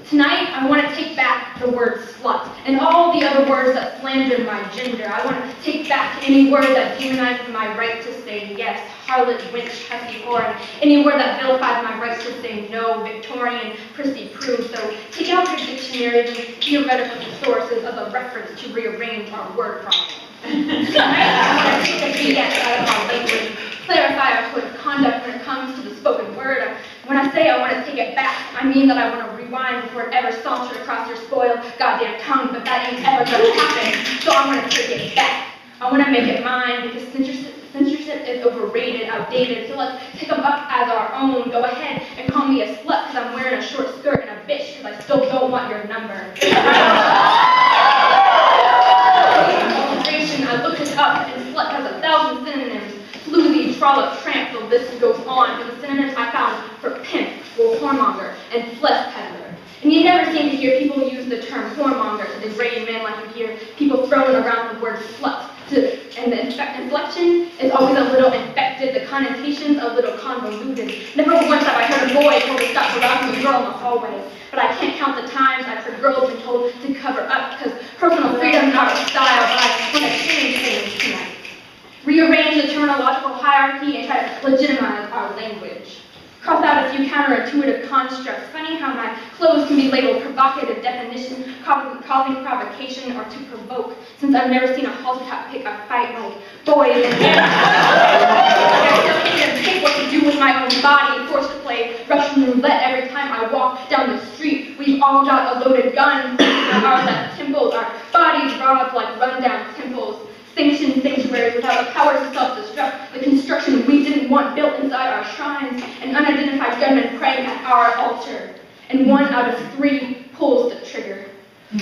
Tonight, I want to take back the word slut and all the other words that slander my gender. I want to take back any word that demonizes my right to say yes, harlot, wench, hussy, whore, and any word that vilifies my right to say no, Victorian, prissy, prude. So take out your dictionaries and theoretical sources of a reference to rearrange our word problem. Tonight, I want to take the BS out of our language, clarify our code of conduct when it comes to the spoken word. When I say I want to take it back, I mean that I want to rewind before it ever sauntered across your spoiled goddamn tongue, but that ain't ever going to happen, so I want to take it back. I want to make it mine because censorship is overrated, outdated, so let's take them up as our own. Go ahead and call me a slut because I'm wearing a short skirt and a bitch because I still don't want your number. I looked it up and slut has 1,000 synonyms. Floozy, trollop, tramp, the list goes on. For the synonyms I found for pimp, or whoremonger, and flesh peddler. And you never seem to hear people use the term whoremonger to degrade men like you hear people throwing around the word slut. And the inflection is always a little infected, the connotations a little convoluted. Never once have I heard a boy told to stop harassing a girl in the hallway. But I can't count the times I've heard girls been told to cover up because personal freedom is not a style, but I want to change things tonight. Rearrange the terminological hierarchy and try to legitimize our language. Cross out a few counterintuitive constructs. Funny how my clothes can be labeled provocative definition, causing provocation or to provoke, since I've never seen a halter top pick a fight like boys and men. I still can't even pick what to do with my own body, forced to play Russian roulette every time I walk down the street. We've all got a loaded gun, ours at temples, our bodies robbed like rundown temples. Sanctioned sanctuaries without the power to self-destruct, the construction we didn't want built inside our shrines, and unidentified gunmen praying at our altar. And 1 out of 3 pulls the trigger.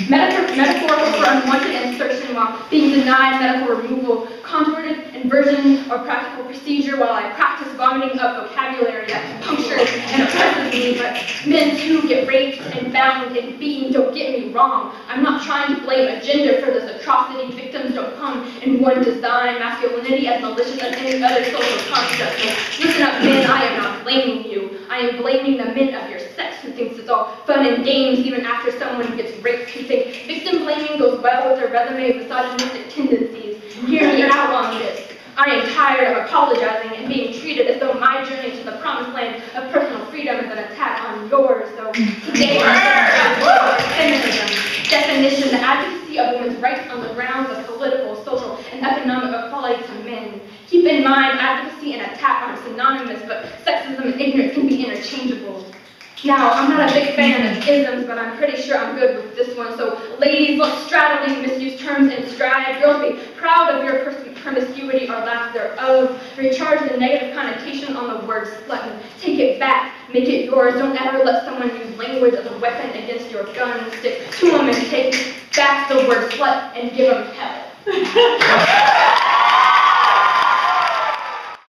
Metaphorical for unwanted insertion while being denied medical removal, contorted inversion or practical procedure while I practice vomiting up vocabulary that punctures and oppresses me. But men too get raped and bound and beaten, don't get me wrong. I'm not trying to blame a gender for this atrocity. Victims don't come in one design, masculinity as malicious as any other social construct. So listen up, men, I am not blaming you. I am blaming the men of your sex who thinks it's all fun and games even after someone gets raped, who think victim blaming goes well with their resume of misogynistic tendencies. Hear me out on this. I am tired of apologizing and being treated as though my journey to the promised land of personal freedom is an attack on yours. So today I'm going to feminism, definition, the advocacy of women's rights on the grounds of political, social, and economic equality to men. Keep in mind, advocacy and attack aren't synonymous, but sexism and ignorance can be interchangeable. Now, I'm not a big fan of isms, but I'm pretty sure I'm good with this one. So, ladies, let's straddle these misused terms in stride. Girls, be proud of your promiscuity or lack thereof. Recharge the negative connotation on the word slut and take it back. Make it yours. Don't ever let someone use language as a weapon against your gun. Stick to them and take back the word slut and give them hell.